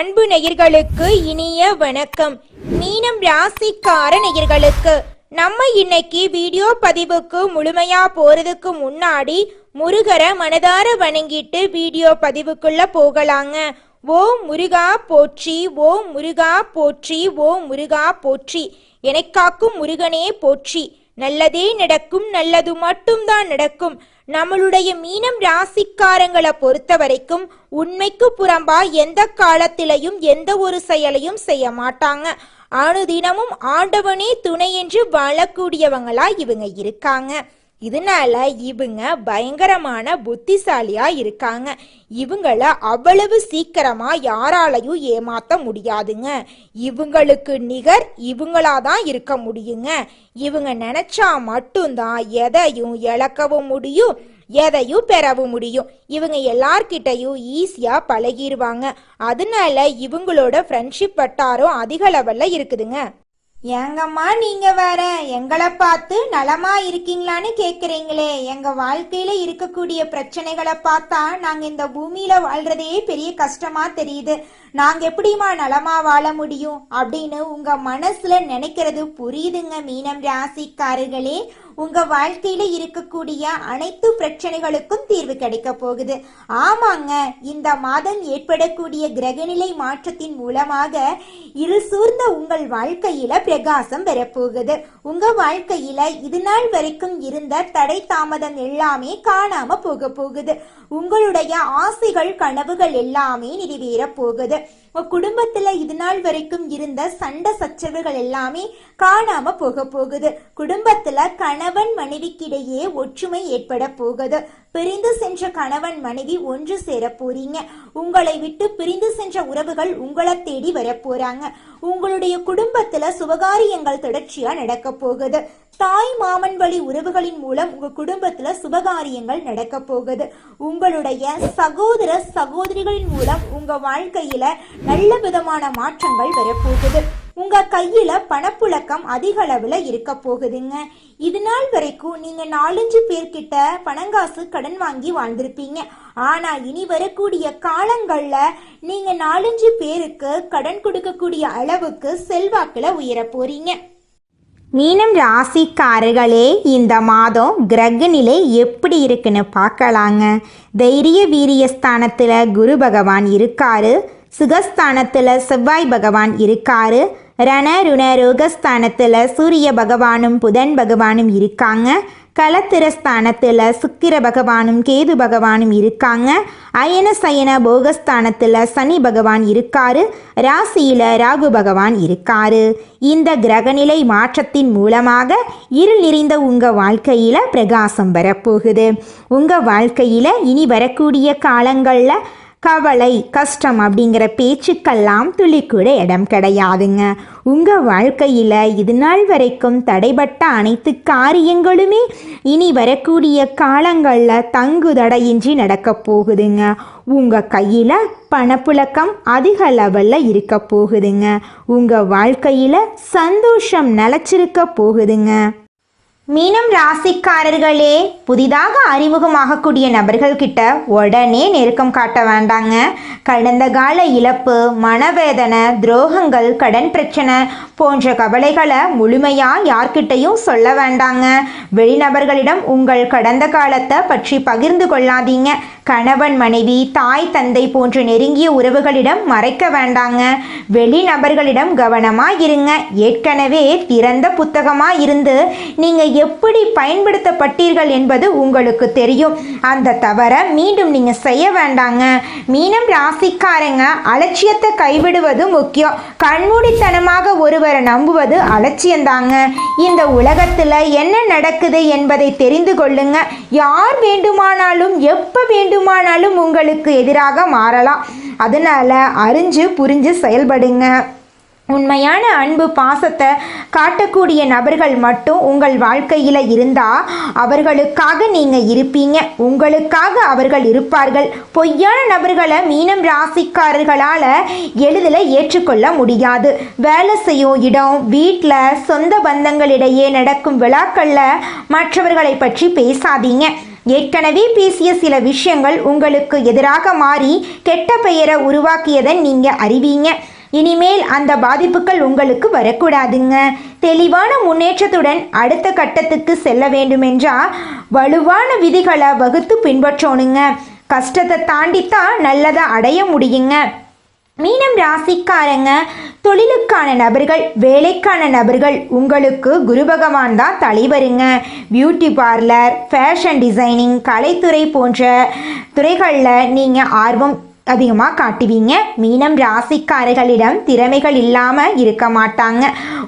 அன்பு நேயர்களுக்கு இனிய வணக்கம். மீனம் ராசிக்கார நேயர்களுக்கு நம்ம இன்னைக்கு வீடியோ பதிவுக்கு முழுமையா போறதுக்கு முன்னாடி முருகரை மனதார வணங்கிட்டு வீடியோ பதிவுக்குள்ள போகலாங்க. ஓம் முருகா போற்றி, ஓம் முருகா போற்றி, ஓம் முருகா போற்றி, எனக்காக்கும் முருகனே போற்றி. நல்லதே நடக்கும், நல்லது மட்டும்தான் நடக்கும். நம்மளுடைய மீனம் ராசிக்காரங்களை பொறுத்த வரைக்கும் உண்மைக்கு புறம்பா எந்த காலத்திலையும் எந்த ஒரு செயலையும் செய்ய மாட்டாங்க. அனுதினமும் ஆண்டவனே துணை என்று வாழக்கூடியவங்களா இவங்க இருக்காங்க. இதனால இவங்க பயங்கரமான புத்திசாலியா இருக்காங்க. இவங்கள அவ்வளவு சீக்கிரமா யாராலையும் ஏமாத்த முடியாதுங்க. இவங்களுக்கு நிகர் இவங்களாதான் இருக்க முடியுங்க. இவங்க நினைச்சா மட்டும்தான் எதையும் இழக்கவும் முடியும், எதையும் பெறவும் முடியும். இவங்க எல்லார்கிட்டையும் ஈஸியா பழகிடுவாங்க. அதனால இவங்களோட ஃப்ரெண்ட்ஷிப் வட்டாரம் அதிக லெவல்ல இருக்குதுங்க. ஏங்கம்மா நீங்க வேற எங்களை பார்த்து நலமா இருக்கீங்களான்னு கேக்குறீங்களே. எங்க வாழ்க்கையில இருக்கக்கூடிய பிரச்சனைகளை பார்த்தா நாங்க இந்த பூமியில வாழ்றதே பெரிய கஷ்டமா தெரியுது. நாங்க எப்படிமா நலமா வாழ முடியும் அப்படின்னு உங்க மனசுல நினைக்கிறது புரியுதுங்க. மீனம் ராசிக்காரர்களே, உங்க வாழ்க்கையில இருக்கக்கூடிய அனைத்து பிரச்சனைகளுக்கும் தீர்வு கிடைக்க போகுது. ஆமாங்க, இந்த மாதம் ஏற்படக்கூடிய கிரகநிலை மாற்றத்தின் மூலமாக இருள் சூழ்ந்த உங்கள் வாழ்க்கையில பிரகாசம் பெறப்போகுது. உங்க வாழ்க்கையில இது நாள் வரைக்கும் இருந்த தடை தாமதம் எல்லாமே காணாம போக போகுது. உங்களுடைய ஆசைகள் கனவுகள் எல்லாமே நிறைவேற போகுது. குடும்பத்துல இது நாள் வரைக்கும் இருந்த சண்டை சச்சரவுகள் எல்லாமே காணாம போக போகுது. குடும்பத்துல கணவன் மனைவிக்கிடையே ஒற்றுமை ஏற்பட போகுது. பிரிந்து சென்ற கணவன் மனைவி ஒன்று சேர போறீங்க. உங்களை விட்டு பிரிந்து சென்ற உறவுகள் உங்களை தேடி வர போறாங்க. உங்களுடைய குடும்பத்துல சுபகாரியங்கள் தொடர்ச்சியா நடக்க போகுது. தாய் மாமன் வழி உறவுகளின் மூலம் உங்க குடும்பத்துல சுபகாரியங்கள் நடக்க போகுது. உங்களுடைய சகோதர சகோதரிகளின் மூலம் உங்க வாழ்க்கையில நல்ல விதமான மாற்றங்கள் வரப்போகுது. உங்க கையில பணப்புழக்கம் அதிக அளவுல இருக்க போகுதுங்க. இது நாள் வரைக்கும் நீங்க 4-5 பேர்கிட்ட பணங்காசு கடன் வாங்கி வாழ்ந்திருப்பீங்க. ஆனா இனி வரக்கூடிய காலங்கள்ல நீங்க 4-5 பேருக்கு கடன் கொடுக்கக்கூடிய அளவுக்கு செல்வாக்குல உயர போறீங்க. மீனம் ராசிக்காரர்களே, இந்த மாதம் கிரக நிலை எப்படி இருக்குன்னு பார்க்கலாங்க. தைரிய வீரிய ஸ்தானத்துல குரு பகவான் இருக்காரு. சுகஸ்தானத்துல செவ்வாய் பகவான் இருக்காரு. ரண ருண ரோகஸ்தானத்துல சூரிய பகவானும் புதன் பகவானும் இருக்காங்க. கலத்திரஸ்தானத்தில் சுக்கிர பகவானும் கேது பகவானும் இருக்காங்க. அயன சயன போகஸ்தானத்தில் சனி பகவான் இருக்காரு. ராசியில் ராகு பகவான் இருக்காரு. இந்த கிரகநிலை மாற்றத்தின் மூலமாக இருள் நிறைந்த உங்கள் வாழ்க்கையில் பிரகாசம் வரப்போகுது. உங்கள் வாழ்க்கையில் இனி வரக்கூடிய காலங்களில் கவலை கஷ்டம் அப்படிங்கிற பேச்சுக்கெல்லாம் துளி கூட இடம் கிடையாதுங்க. உங்கள் வாழ்க்கையில் இது நாள் வரைக்கும் தடைபட்ட அனைத்து காரியங்களுமே இனி வரக்கூடிய காலங்களில் தங்கு தடையின்றி நடக்க போகுதுங்க. உங்கள் கையில் பணப்புழக்கம் அதிக லெவலில் இருக்க போகுதுங்க. உங்கள் வாழ்க்கையில் சந்தோஷம் நிலச்சிருக்க போகுதுங்க. மீனம் ராசிக்காரர்களே, புதிதாக அறிமுகமாகக்கூடிய நபர்கள்கிட்ட உடனே நெருக்கம் காட்ட வேண்டாங்க. கடந்த கால இழப்பு, மனவேதனை, துரோகங்கள், கடன் பிரச்சனை போன்ற கவலைகளை முழுமையாக யார்கிட்டையும் சொல்ல வேண்டாங்க. வெளிநபர்களிடம் உங்கள் கடந்த காலத்தை பற்றி பகிர்ந்து கொள்ளாதீங்க. கணவன் மனைவி, தாய் தந்தை போன்ற நெருங்கிய உறவுகளிடம் மறைக்க வேண்டாங்க. வெளிநபர்களிடம் கவனமாக இருங்க. ஏற்கனவே திறந்த புத்தகமாக இருந்து நீங்கள் எப்படி பயன்படுத்தப்பட்டீர்கள் என்பது உங்களுக்கு தெரியும். அந்த தவறை மீண்டும் நீங்கள் செய்ய வேண்டாங்க. மீனம் ராசிக்காரங்க, அலட்சியத்தை கைவிடுவது முக்கியம். கண்மூடித்தனமாக ஒருவரை நம்புவது அலட்சியந்தாங்க. இந்த உலகத்தில் என்ன நடக்குது என்பதை தெரிந்து கொள்ளுங்க. யார் வேண்டுமானாலும் எப்போ வேண்டுமானாலும் உங்களுக்கு எதிராக மாறலாம். அதனால அறிஞ்சு புரிஞ்சு செயல்படுங்க. உண்மையான அன்பு பாசத்தை காட்டக்கூடிய நபர்கள் மட்டும் உங்கள் வாழ்க்கையில் இருந்தால் அவர்களுக்காக நீங்கள் இருப்பீங்க. உங்களுக்காக அவர்கள் இருப்பார்கள். பொய்யான நபர்களை மீனம் ராசிக்காரர்களால் எளிதில் ஏற்றுக்கொள்ள முடியாது. வேலை செய்யும் இடம், வீட்டில், சொந்த பந்தங்களிடையே நடக்கும் விழாக்களில் மற்றவர்களை பற்றி பேசாதீங்க. ஏற்கனவே பேசிய சில விஷயங்கள் உங்களுக்கு எதிராக மாறி கெட்ட பெயரை உருவாக்கியதை நீங்கள் அறிவீங்க. இனிமேல் அந்த பாதிப்புகள் உங்களுக்கு வரக்கூடாதுங்க. தெளிவான முன்னேற்றத்துடன் அடுத்த கட்டத்துக்கு செல்ல வேண்டுமென்றால் வலுவான விதிகளை வகுத்து பின்பற்றணுங்க. கஷ்டத்தை தாண்டித்தான் நல்லதை அடைய முடியுங்க. மீனம் ராசிக்காரங்க, தொழிலுக்கான நபர்கள், வேலைக்கான நபர்கள், உங்களுக்கு குரு பகவான் தான் தலைவருங்க. பியூட்டி பார்லர், ஃபேஷன் டிசைனிங், கலைத்துறை போன்ற துறைகளில் நீங்கள் ஆர்வம் அதிகமாக காட்டுவீங்க. மீனம் ராசிக்காரர்களிடம் திறமைகள் இல்லாமல் இருக்க மாட்டாங்க.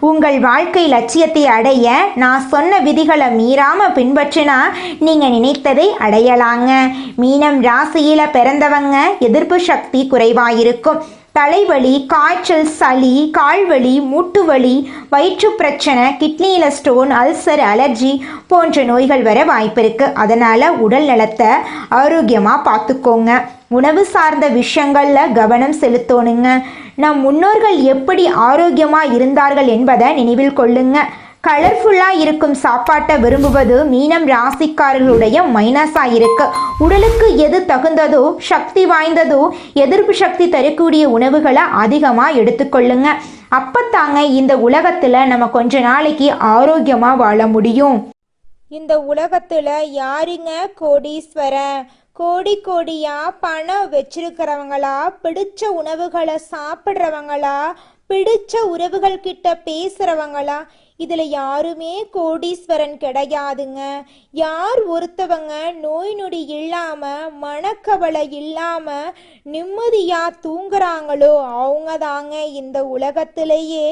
உங்கள் வாழ்க்கை லட்சியத்தை அடைய நான் சொன்ன விதிகளை மீறாமல் பின்பற்றினா நீங்கள் நினைத்ததை அடையலாங்க. மீனம் ராசியில் பிறந்தவங்க எதிர்ப்பு சக்தி குறைவாயிருக்கும். தலைவலி, காய்ச்சல், சளி, கால்வலி, மூட்டுவலி, வயிற்று பிரச்சனை, கிட்னியில் ஸ்டோன், அல்சர், அலர்ஜி போன்ற நோய்கள் வர வாய்ப்பு இருக்குது. அதனால் உடல் நலத்தை ஆரோக்கியமாக பார்த்துக்கோங்க. உணவு சார்ந்த விஷயங்களில் கவனம் செலுத்தணுங்க. நம் முன்னோர்கள் எப்படி ஆரோக்கியமாக இருந்தார்கள் என்பதை நினைவில் கொள்ளுங்க. கலர்ஃபுல்லாக இருக்கும் சாப்பாட்டை விரும்புவது மீனம் ராசிக்காரர்களுடைய மைனஸாக இருக்கு. உடலுக்கு எது தகுந்ததோ, சக்தி வாய்ந்ததோ, எதிர்ப்பு சக்தி தரக்கூடிய உணவுகளை அதிகமாக எடுத்துக்கொள்ளுங்க. அப்பத்தாங்க இந்த உலகத்தில் நம்ம கொஞ்ச நாளைக்கு ஆரோக்கியமாக வாழ முடியும். இந்த உலகத்தில் யாருங்க கோடீஸ்வரன்? கோடியா பணம் வச்சிருக்கிறவங்களா, பிடிச்ச உணவுகளை சாப்பிட்றவங்களா, பிடிச்ச உறவுகள் கிட்ட பேசுறவங்களா? இதுல யாருமே கோடீஸ்வரன் கிடையாதுங்க. யார் ஒருத்தவங்க நோய் நொடி இல்லாம, மனக்கவலை இல்லாம நிம்மதியா தூங்குறாங்களோ அவங்க தாங்க இந்த உலகத்திலேயே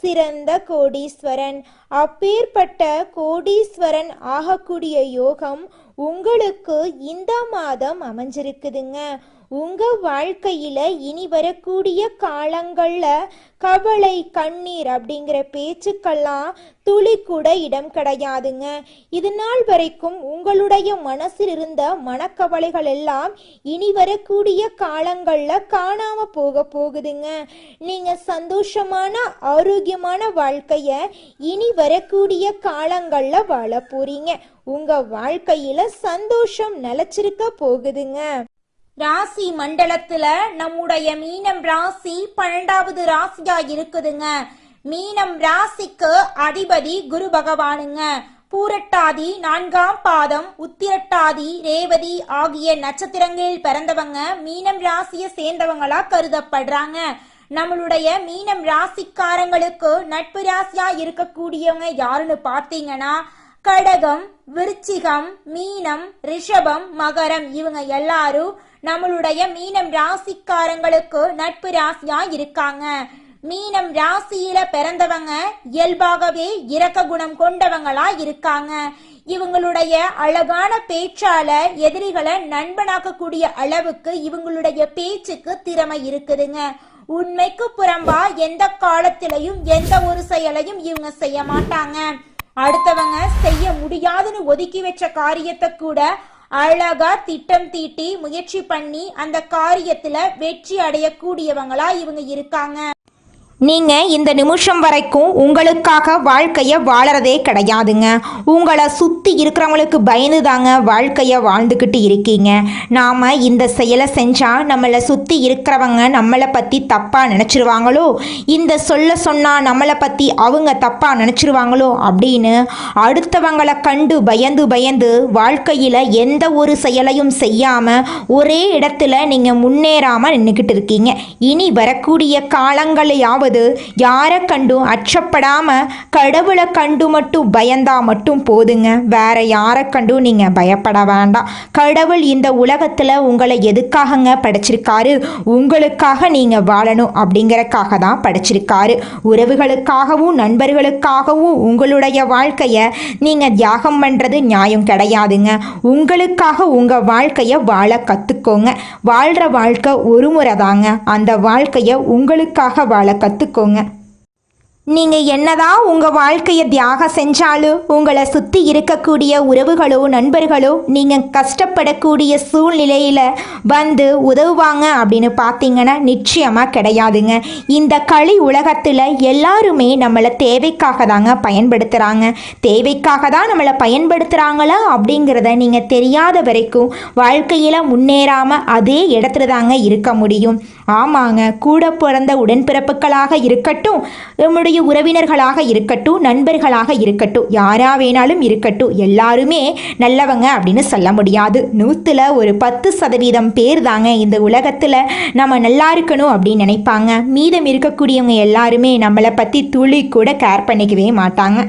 சிறந்த கோடீஸ்வரன். அப்பேற்பட்ட கோடீஸ்வரன் ஆகக்கூடிய யோகம் உங்களுக்கு இந்த மாதம் அமைஞ்சிருக்குதுங்க. உங்க வாழ்க்கையில இனி வரக்கூடிய காலங்கள்ல கவலை, கண்ணீர் அப்படிங்கிற பேச்சுக்கெல்லாம் துளி கூட இடம் கிடையாதுங்க. இது நாள் வரைக்கும் உங்களுடைய மனசில் இருந்த மனக்கவலைகள் எல்லாம் இனி வரக்கூடிய காலங்கள்ல காணாம போகுதுங்க. நீங்க சந்தோஷமான ஆரோக்கியமான வாழ்க்கைய இனி வரக்கூடிய காலங்கள்ல வாழ போறீங்க. உங்க வாழ்க்கையில சந்தோஷம் நிலைச்சிருக்க போகுதுங்க. ராசி மண்டலத்துல நம்முடைய மீனம் ராசி 12வது ராசியா இருக்குதுங்க. மீனம் ராசிக்கு அதிபதி குரு பகவானுங்க. பூரட்டாதி 4ஆம் பாதம், உத்திரட்டாதி, ரேவதி ஆகிய நட்சத்திரங்களில் பிறந்தவங்க மீனம் ராசியை சேர்ந்தவங்களா கருதப்படுறாங்க. நம்மளுடைய மீனம் ராசிக்காரங்களுக்கு நட்பு ராசியா இருக்கக்கூடியவங்க யாருன்னு பார்த்தீங்கன்னா கடகம், விருச்சிகம், மீனம், ரிஷபம், மகரம் இவங்க எல்லாரும் நம்மளுடைய மீனம் ராசிக்காரங்களுக்கு நட்பு ராசியா இருக்காங்க. மீனம் ராசியில பிறந்தவங்க இயல்பாகவே இரக்க குணம் கொண்டவங்களா இருக்காங்க. இவங்களுடைய அழகான பேச்சால எதிரிகளை நண்பனாக்கக்கூடிய அளவுக்கு இவங்களுடைய பேச்சுக்கு திறமை இருக்குதுங்க. உண்மைக்கு புறம்பா எந்த காலத்திலையும் எந்த ஒரு செயலையும் இவங்க செய்ய மாட்டாங்க. அடுத்தவங்க செய்ய முடியாதுன்னு ஒதுக்கி வச்ச காரியத்தை கூட அழகா திட்டம் தீட்டி முயற்சி பண்ணி அந்த காரியத்துல வெற்றி அடையக்கூடியவங்களா இவங்க இருக்காங்க. நீங்கள் இந்த நிமிஷம் வரைக்கும் உங்களுக்காக வாழ்க்கையை வாழறதே கிடையாதுங்க. உங்களை சுற்றி இருக்கிறவங்களுக்கு பயந்து தாங்க வாழ்க்கையை வாழ்ந்துக்கிட்டு இருக்கீங்க. நாம் இந்த செயலை செஞ்சால் நம்மளை சுற்றி இருக்கிறவங்க நம்மளை பற்றி தப்பாக நினச்சிருவாங்களோ, இந்த சொன்னால் நம்மளை பற்றி அவங்க தப்பாக நினச்சிருவாங்களோ அப்படின்னு அடுத்தவங்களை கண்டு பயந்து வாழ்க்கையில் எந்த ஒரு செயலையும் செய்யாமல் ஒரே இடத்துல நீங்கள் முன்னேறாமல் நின்றுக்கிட்டு இருக்கீங்க. இனி வரக்கூடிய காலங்களையாவது யாரை கண்டும் அச்சப்படாம கடவுளை கண்டு மட்டும் பயந்தா மட்டும் போதுங்க. வேற யாரை கண்டும் நீங்க பயப்பட வேண்டாம். கடவுள் இந்த உலகத்துல உங்களை எதுக்காகங்க படைச்சிருக்காரு? உங்களுக்காக நீங்க வாழணும் அப்படிங்கறக்காக தான் படைச்சிருக்காரு. உறவுகளுக்காகவும் நண்பர்களுக்காகவும் உங்களுடைய வாழ்க்கைய நீங்க தியாகம் பண்றது நியாயம் கிடையாதுங்க. உங்களுக்காக உங்க வாழ்க்கைய வாழ கத்துக்கோங்க. வாழ்ற வாழ்க்கை ஒரு முறை தாங்க. அந்த வாழ்க்கைய உங்களுக்காக வாழ கத்துக்கோங்க. நீங்க என்னதான் உங்க வாழ்க்கையை தியாகம் செஞ்சாலும் உங்களை சுத்தி இருக்கக்கூடிய உறவுகளோ நண்பர்களோ நீங்க கஷ்டப்படக்கூடிய சூழ்நிலையில வந்து உதவுவாங்க அப்படின்னு பார்த்தீங்கன்னா நிச்சயமா கிடையாதுங்க. இந்த களி உலகத்துல எல்லாருமே நம்மளை தேவைக்காக தாங்க பயன்படுத்துறாங்க. தேவைக்காக தான் நம்மளை பயன்படுத்துறாங்களா அப்படிங்கிறத நீங்க தெரியாத வரைக்கும் வாழ்க்கையில முன்னேறாம அதே இடத்துல தாங்க இருக்க முடியும். ஆமாங்க, கூட பிறந்த உடன்பிறப்புகளாக இருக்கட்டும், நம்முடைய உறவினர்களாக இருக்கட்டும், நண்பர்களாக இருக்கட்டும், யாரா வேணாலும் இருக்கட்டும், எல்லாருமே நல்லவங்க அப்படின்னு சொல்ல முடியாது. 100ல் ஒரு 10% பேர் தாங்க இந்த உலகத்தில் நம்ம நல்லா இருக்கணும் அப்படின்னு நினைப்பாங்க. மீதம் இருக்கக்கூடியவங்க எல்லாருமே நம்மளை பற்றி துளி கூட கேர் பண்ணிக்கவே மாட்டாங்க.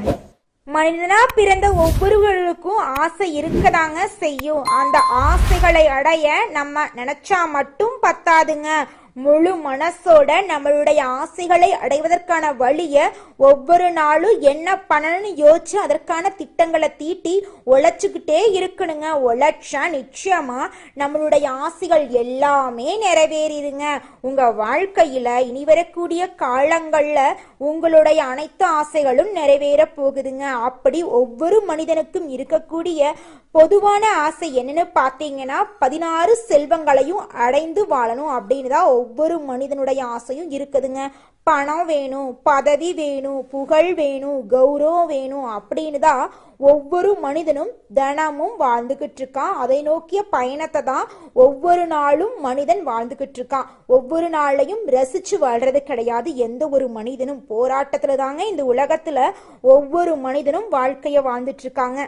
மனிதனா பிறந்த ஒவ்வொருவருக்கும் ஆசை இருக்கதாங்க செய்யும். அந்த ஆசைகளை அடைய நம்ம நினைச்சா மட்டும் பத்தாதுங்க. முழு மனசோட நம்மளுடைய ஆசைகளை அடைவதற்கான வழியை ஒவ்வொரு நாளும் என்ன பண்ணணும்னு யோசிச்சு அதற்கான திட்டங்களை தீட்டி உழைச்சிக்கிட்டே இருக்கணுங்க. உழைச்சா நிச்சயமா நம்மளுடைய ஆசைகள் எல்லாமே நிறைவேறிடுங்க. உங்க வாழ்க்கையில இனி வரக்கூடிய காலங்கள்ல உங்களுடைய அனைத்து ஆசைகளும் நிறைவேற போகுதுங்க. அப்படி ஒவ்வொரு மனிதனுக்கும் இருக்கக்கூடிய பொதுவான ஆசை என்னன்னு பார்த்தீங்கன்னா 16 செல்வங்களையும் அடைந்து வாழணும் அப்படின்னு தான் ஒவ்வொரு மனிதனுடைய ஆசையும் இருக்குதுங்க. பணம் வேணும், பதவி வேணும், புகழ் வேணும், கௌரவம் வேணும் அப்படின்னு தான் ஒவ்வொரு மனிதனும் தினமும் வாழ்ந்துகிட்டு இருக்கான். அதை நோக்கிய பயணத்தை தான் ஒவ்வொரு நாளும் மனிதன் வாழ்ந்துகிட்டு இருக்கான். ஒவ்வொரு நாளையும் ரசிச்சு வாழ்றது கிடையாது எந்த ஒரு மனிதனும். போராட்டத்துல தாங்க இந்த உலகத்துல ஒவ்வொரு மனிதனும் வாழ்க்கைய வாழ்ந்துட்டு இருக்காங்க.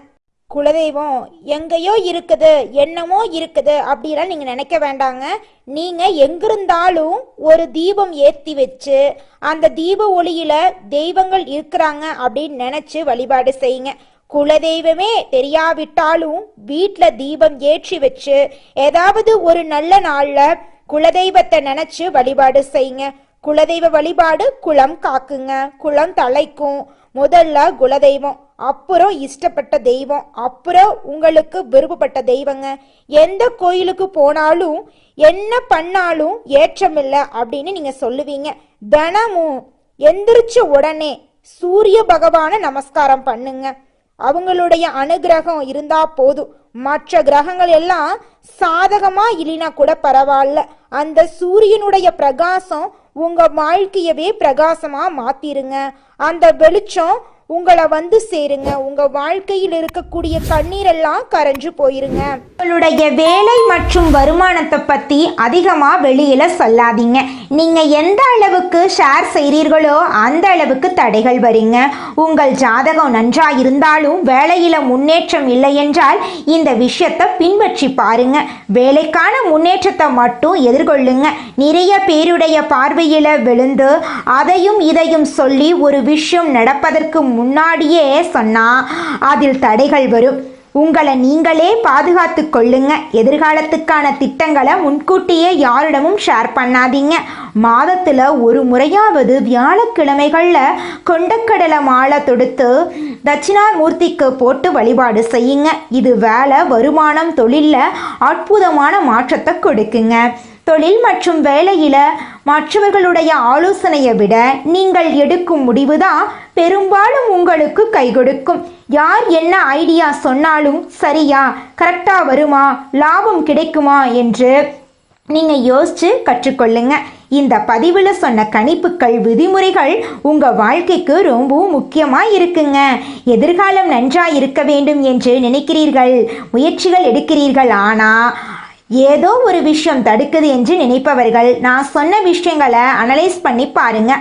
குலதெய்வம் எங்கேயோ இருக்குது, என்னமோ இருக்குது அப்படிலாம் நீங்கள் நினைக்க வேண்டாங்க. நீங்கள் எங்கிருந்தாலும் ஒரு தீபம் ஏற்றி வச்சு அந்த தீப ஒளியில் தெய்வங்கள் இருக்கிறாங்க அப்படின்னு நினச்சி வழிபாடு செய்யுங்க. குலதெய்வமே தெரியாவிட்டாலும் வீட்டில் தீபம் ஏற்றி வச்சு ஏதாவது ஒரு நல்ல நாளில் குலதெய்வத்தை நினச்சி வழிபாடு செய்யுங்க. குலதெய்வ வழிபாடு குலம் காக்குங்க, குலம் தலைக்கும். முதல்ல குலதெய்வம், அப்புறம் இஷ்டப்பட்ட தெய்வம், அப்புறம் உங்களுக்கு விருப்பப்பட்ட தெய்வங்க. எந்த கோயிலுக்கு போனாலும் என்ன பண்ணாலும் ஏற்றமில்லை அப்படின்னு நீங்க சொல்லுவீங்க. தினமும் எந்திரிச்ச உடனே சூரிய பகவான நமஸ்காரம் பண்ணுங்க. அவங்களுடைய அனுகிரகம் இருந்தா போதும். மற்ற கிரகங்கள் எல்லாம் சாதகமா இல்லைனா கூட பரவாயில்ல, அந்த சூரியனுடைய பிரகாசம் உங்க வாழ்க்கையவே பிரகாசமா மாத்திருங்க. அந்த வெளிச்சம் உங்களை வந்து சேருங்க. உங்க வாழ்க்கையில் இருக்கக்கூடிய கண்ணீர் எல்லாம் கரைஞ்சு போயிருங்க. உங்களுடைய வேலை மற்றும் வருமானத்தை பத்தி அதிகமா வெளியில சொல்லாதீங்க. நீங்க எந்த அளவுக்கு ஷேர் செய்கிறீர்களோ அந்த அளவுக்கு தடைகள் வருங்க. உங்கள் ஜாதகம் நன்றா இருந்தாலும் வேலையில முன்னேற்றம் இல்லை என்றால் இந்த விஷயத்தை பின்பற்றி பாருங்க. வேலைக்கான முன்னேற்றத்தை மட்டும் எதிர்கொள்ளுங்க. நிறைய பேருடைய பார்வையில விழுந்து அதையும் இதையும் சொல்லி ஒரு விஷயம் நடப்பதற்கு முன்னாடியே சொன்னா அதில் தடைகள் வரும். உங்களை நீங்களே பாதுகாத்து கொள்ளுங்க. எதிர்காலத்துக்கான திட்டங்களை முன்கூட்டியே யாரிடமும் ஷேர் பண்ணாதீங்க. மாதத்தில் ஒரு முறையாவது வியாழக்கிழமைகளில் கொண்டக்கடலை மாலை தொடுத்து தட்சிணாமூர்த்திக்கு போட்டு வழிபாடு செய்யுங்க. இது வேலை, வருமானம், தொழிலில் அற்புதமான மாற்றத்தை கொடுக்குங்க. தொழில் மற்றும் வேலையில் மற்றவர்களுடைய ஆலோசனையை விட நீங்கள் எடுக்கும் முடிவு தான் பெரும்பாலும் உங்களுக்கு கை கொடுக்கும். யார் என்ன ஐடியா சொன்னாலும் சரியா, கரெக்டாக வருமா, லாபம் கிடைக்குமா என்று நீங்கள் யோசித்து கற்றுக்கொள்ளுங்க. இந்த பதிவில் சொன்ன கணிப்புகள், விதிமுறைகள் உங்கள் வாழ்க்கைக்கு ரொம்பவும் முக்கியமாக இருக்குங்க. எதிர்காலம் நன்றாக இருக்க வேண்டும் என்று நினைக்கிறீர்கள், முயற்சிகள் எடுக்கிறீர்கள், ஆனால் ஏதோ ஒரு விஷயம் தடுக்குது என்று நினைப்பவர்கள் நான் சொன்ன விஷயங்களை அனலைஸ் பண்ணி பாருங்க.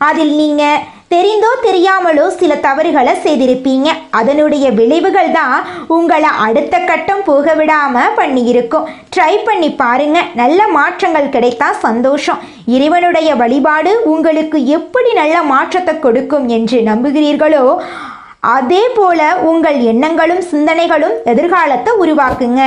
அதில் நீங்கள் தெரிந்தோ தெரியாமலோ சில தவறுகளை செய்திருப்பீங்க. அதனுடைய விளைவுகள் தான் உங்களை அடுத்த கட்டம் போக விடாமல் பண்ணியிருக்கும். ட்ரை பண்ணி பாருங்க. நல்ல மாற்றங்கள் கிடைத்தா சந்தோஷம். இறைவனுடைய வழிபாடு உங்களுக்கு எப்படி நல்ல மாற்றத்தை கொடுக்கும் என்று நம்புகிறீர்களோ அதே போல உங்கள் எண்ணங்களும் சிந்தனைகளும் எதிர்காலத்தை உருவாக்குங்க.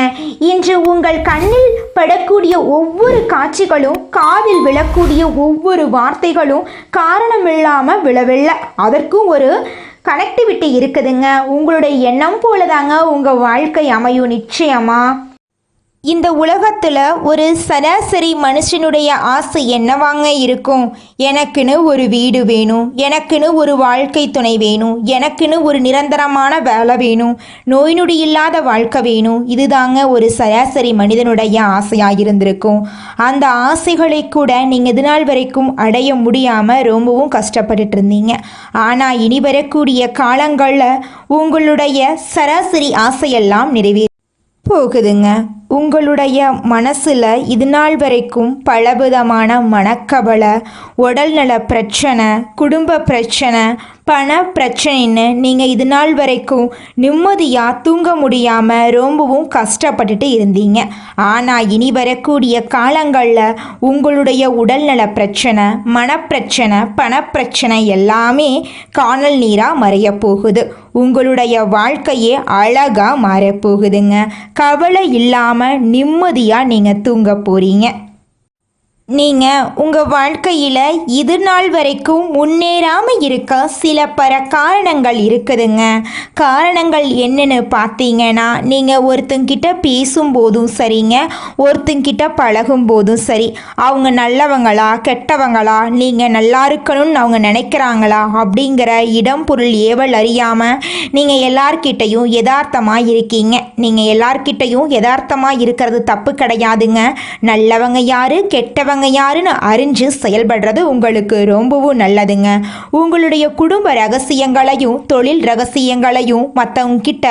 இன்று உங்கள் கண்ணில் படக்கூடிய ஒவ்வொரு காட்சிகளும், காதில் விழக்கூடிய ஒவ்வொரு வார்த்தைகளும் காரணமில்லாமல் விழவில்லை. அதற்கும் ஒரு கனெக்டிவிட்டி இருக்குதுங்க. உங்களுடைய எண்ணம் போலதாங்க உங்கள் வாழ்க்கை அமையும் நிச்சயமா. இந்த உலகத்தில் ஒரு சராசரி மனுஷனுடைய ஆசை என்னவாங்க இருக்கும்? எனக்குன்னு ஒரு வீடு வேணும், எனக்குன்னு ஒரு வாழ்க்கை துணை வேணும், எனக்குன்னு ஒரு நிரந்தரமான வேலை வேணும், நோய் நொடி இல்லாத வாழ்க்கை வேணும். இதுதாங்க ஒரு சராசரி மனிதனுடைய ஆசையாக இருந்திருக்கும். அந்த ஆசைகளை கூட நீங்கள் இது நாள் வரைக்கும் அடைய முடியாமல் ரொம்பவும் கஷ்டப்பட்டுட்டு இருந்தீங்க. ஆனால் இனி வரக்கூடிய காலங்களில் உங்களுடைய சராசரி ஆசையெல்லாம் நிறைவேறும் போகுதுங்க. உங்களுடைய மனசில் இது நாள் வரைக்கும் பலவிதமான மனக்கவலை, உடல்நல பிரச்சனை, குடும்ப பிரச்சனை, பண பிரச்சனைன்னு நீங்கள் இது நாள் வரைக்கும் நிம்மதியாக தூங்க முடியாமல் ரொம்பவும் கஷ்டப்பட்டுட்டு இருந்தீங்க. ஆனால் இனி வரக்கூடிய காலங்களில் உங்களுடைய உடல்நல பிரச்சனை, மனப்பிரச்சனை, பணப்பிரச்சனை எல்லாமே காணல் நீராக மறைய போகுது. உங்களுடைய வாழ்க்கையே அழகாக மாறப்போகுதுங்க. கவலை இல்லாமல் நிம்மதியாக நீங்கள் தூங்க போகிறீங்க. நீங்கள் உங்கள் வாழ்க்கையில் இது நாள் வரைக்கும் முன்னேறாமல் இருக்க சில காரணங்கள் இருக்குதுங்க. காரணங்கள் என்னென்னு பார்த்தீங்கன்னா, நீங்கள் ஒருத்தங்கிட்ட பேசும்போதும் சரிங்க, ஒருத்தங்கிட்ட பழகும் போதும் சரி, அவங்க நல்லவங்களா கெட்டவங்களா, நீங்கள் நல்லா இருக்கணும்னு அவங்க நினைக்கிறாங்களா அப்படிங்கிற இடம் பொருள் ஏவல் அறியாமல் நீங்கள் எல்லார்கிட்டையும் யதார்த்தமாக இருக்கீங்க. நீங்கள் எல்லார்கிட்டையும் யதார்த்தமாக இருக்கிறது தப்பு கிடையாதுங்க. நல்லவங்க யார் கெட்டவங்க யாருன்னு அறிஞ்சு செயல்படுறது உங்களுக்கு ரொம்பவும் நல்லதுங்க. உங்களுடைய குடும்ப ரகசியங்களையும் தொழில் ரகசியங்களையும் மற்றவங்க கிட்ட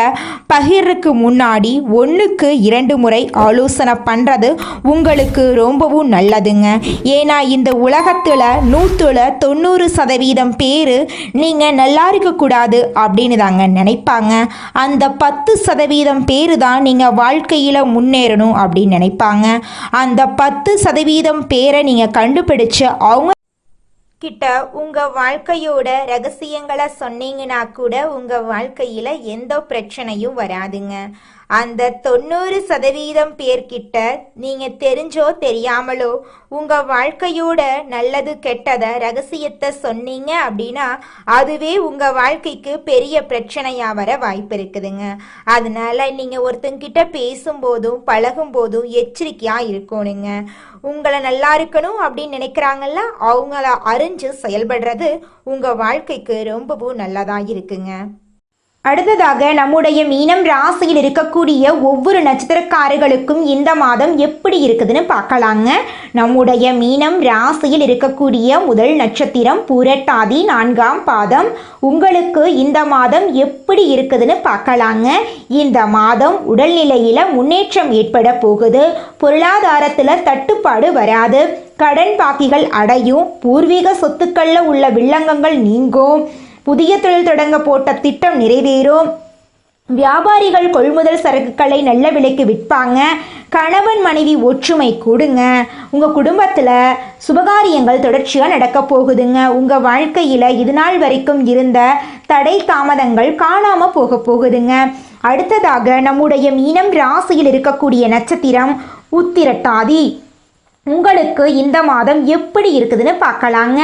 பகிர்றதுக்கு முன்னாடி 1க்கு 2 முறை ஆலோசனை பண்ணுறது உங்களுக்கு ரொம்பவும் நல்லதுங்க. ஏன்னா இந்த உலகத்தில் 90% பேர் நீங்கள் நல்லா இருக்கக்கூடாது அப்படின்னு தாங்க நினைப்பாங்க. அந்த 10% பேர் தான் நீங்கள் வாழ்க்கையில் முன்னேறணும் அப்படின்னு நினைப்பாங்க. அந்த 10% பேரை நீங்கள் கண்டுபிடிச்சு அவங்க கிட்ட உங்கள் வாழ்க்கையோட ரகசியங்களை சொன்னீங்கன்னா கூட உங்கள் வாழ்க்கையில் எந்த பிரச்சனையும் வராதுங்க. அந்த 90% பேர்கிட்ட நீங்கள் தெரிஞ்சோ தெரியாமலோ உங்கள் வாழ்க்கையோட நல்லது கெட்டதை ரகசியத்தை சொன்னீங்க அப்படின்னா அதுவே உங்கள் வாழ்க்கைக்கு பெரிய பிரச்சனையாக வர வாய்ப்பு இருக்குதுங்க. அதனால நீங்கள் ஒருத்தங்கிட்ட பேசும்போதும் பழகும்போதும் எச்சரிக்கையாக இருக்கணுங்க. உங்களை நல்லா இருக்கணும் அப்படின்னு நினைக்கிறாங்கல்ல, அவங்கள அறிஞ்சு செயல்படுறது உங்கள் வாழ்க்கைக்கு ரொம்பவும் நல்லதாக இருக்குங்க. அடுத்ததாக நம்முடைய மீனம் ராசியில் இருக்கக்கூடிய ஒவ்வொரு நட்சத்திரக்காரர்களுக்கும் இந்த மாதம் எப்படி இருக்குதுன்னு பார்க்கலாங்க. நம்முடைய மீனம் ராசியில் இருக்கக்கூடிய முதல் நட்சத்திரம் பூரட்டாதி 4ஆம் பாதம். உங்களுக்கு இந்த மாதம் எப்படி இருக்குதுன்னு பார்க்கலாங்க. இந்த மாதம் உடல்நிலையில் முன்னேற்றம் ஏற்பட போகுது. பொருளாதாரத்தில் தட்டுப்பாடு வராது. கடன் பாக்கிகள் அடையும். பூர்வீக சொத்துக்களில் உள்ள வில்லங்கங்கள் நீங்கும். புதிய தொழில் தொடங்க போட்ட திட்டம் நிறைவேறும். வியாபாரிகள் கொள்முதல் சரக்குகளை நல்ல விலைக்கு விற்பாங்க. கணவன் மனைவி ஒற்றுமை கூடுங்க. உங்கள் குடும்பத்தில் சுபகாரியங்கள் தொடர்ச்சியாக நடக்க போகுதுங்க. உங்கள் வாழ்க்கையில் இது நாள் வரைக்கும் இருந்த தடை தாமதங்கள் காணாமல் போகுதுங்க. அடுத்ததாக நம்முடைய மீனம் ராசியில் இருக்கக்கூடிய நட்சத்திரம் உத்திரட்டாதி. உங்களுக்கு இந்த மாதம் எப்படி இருக்குதுன்னு பார்க்கலாங்க.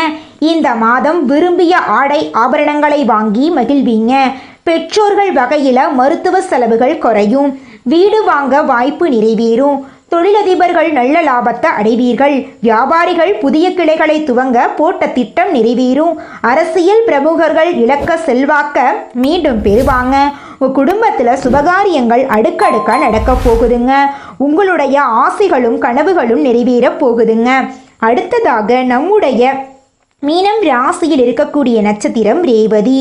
இந்த மாதம் விரும்பிய ஆடை ஆபரணங்களை வாங்கி மகிழ்வீங்க. பெற்றோர்கள் வகையில் மருத்துவ செலவுகள் குறையும். வீடு வாங்க வாய்ப்பு நிறைவேறும். தொழிலதிபர்கள் நல்ல லாபத்தை அடைவீர்கள். வியாபாரிகள் புதிய கிளைகளை துவங்க போட்ட திட்டம் நிறைவேறும். அரசியல் பிரமுகர்கள் இலக்க செல்வாக்க மீண்டும் பெறுவாங்க. உங்கள் குடும்பத்தில் சுபகாரியங்கள் அடுக்கடுக்காக நடக்க போகுதுங்க. உங்களுடைய ஆசைகளும் கனவுகளும் நிறைவேற போகுதுங்க. அடுத்ததாக நம்முடைய மீனம் ராசியில் இருக்கக்கூடிய நட்சத்திரம் ரேவதி.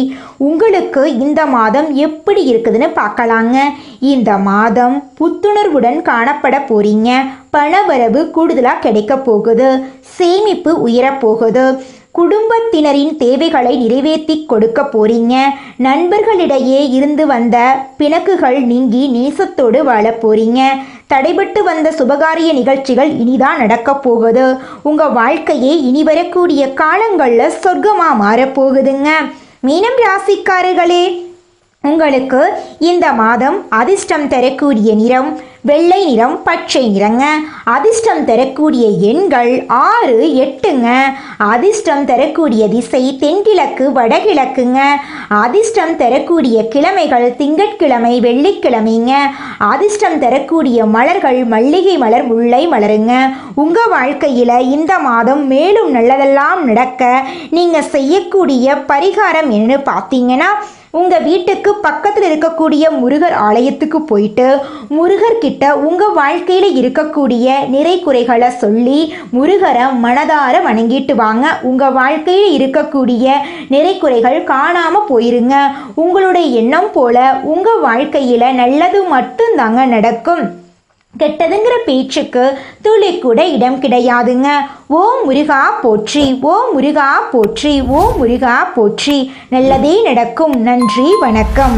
உங்களுக்கு இந்த மாதம் எப்படி இருக்குதுன்னு பார்க்கலாங்க. இந்த மாதம் புத்துணர்வுடன் காணப்பட போறீங்க. பணவரவு கூடுதலாக கிடைக்க போகுது. சேமிப்பு உயரப்போகுது. குடும்பத்தினரின் தேவைகளை நிறைவேற்றி கொடுக்க போறீங்க. நண்பர்களிடையே இருந்து வந்த பிணக்குகள் நீங்கி நேசத்தோடு வாழ போறீங்க. தடைபட்டு வந்த சுபகாரிய நிகழ்ச்சிகள் இனிதான் நடக்க போகுது. உங்கள் வாழ்க்கையே இனி வரக்கூடிய காலங்களில் சொர்க்கமாக மாறப்போகுதுங்க. மீனம் ராசிக்காரர்களே, உங்களுக்கு இந்த மாதம் அதிர்ஷ்டம் தரக்கூடிய நிறம் வெள்ளை நிறம், பச்சை நிறங்க. அதிர்ஷ்டம் தரக்கூடிய எண்கள் 6, 8ங்க. அதிர்ஷ்டம் தரக்கூடிய திசை தென்கிழக்கு, வடகிழக்குங்க. அதிர்ஷ்டம் தரக்கூடிய கிழமைகள் திங்கட்கிழமை, வெள்ளிக்கிழமைங்க. அதிர்ஷ்டம் தரக்கூடிய மலர்கள் மல்லிகை மலர், முல்லை மலருங்க. உங்க வாழ்க்கையில இந்த மாதம் மேலும் நல்லதெல்லாம் நடக்க நீங்க செய்யக்கூடிய பரிகாரம் என்னன்னு பார்த்தீங்கன்னா, உங்கள் வீட்டுக்கு பக்கத்தில் இருக்கக்கூடிய முருகர் ஆலயத்துக்கு போயிட்டு முருகர்கிட்ட உங்கள் வாழ்க்கையில் இருக்கக்கூடிய நிறை குறைகளை சொல்லி முருகரை மனதார வணங்கிட்டு வாங்க. உங்கள் வாழ்க்கையில் இருக்கக்கூடிய நிறை குறைகள் காணாமல் போயிருங்க. உங்களுடைய எண்ணம் போல உங்கள் வாழ்க்கையில் நல்லது மட்டும்தாங்க நடக்கும். கெட்டதுங்கிற பேச்சுக்கு துளி கூட இடம் கிடையாதுங்க. ஓம் முருகா போற்றி, ஓம் முருகா போற்றி, ஓம் முருகா போற்றி. நல்லதே நடக்கும். நன்றி, வணக்கம்.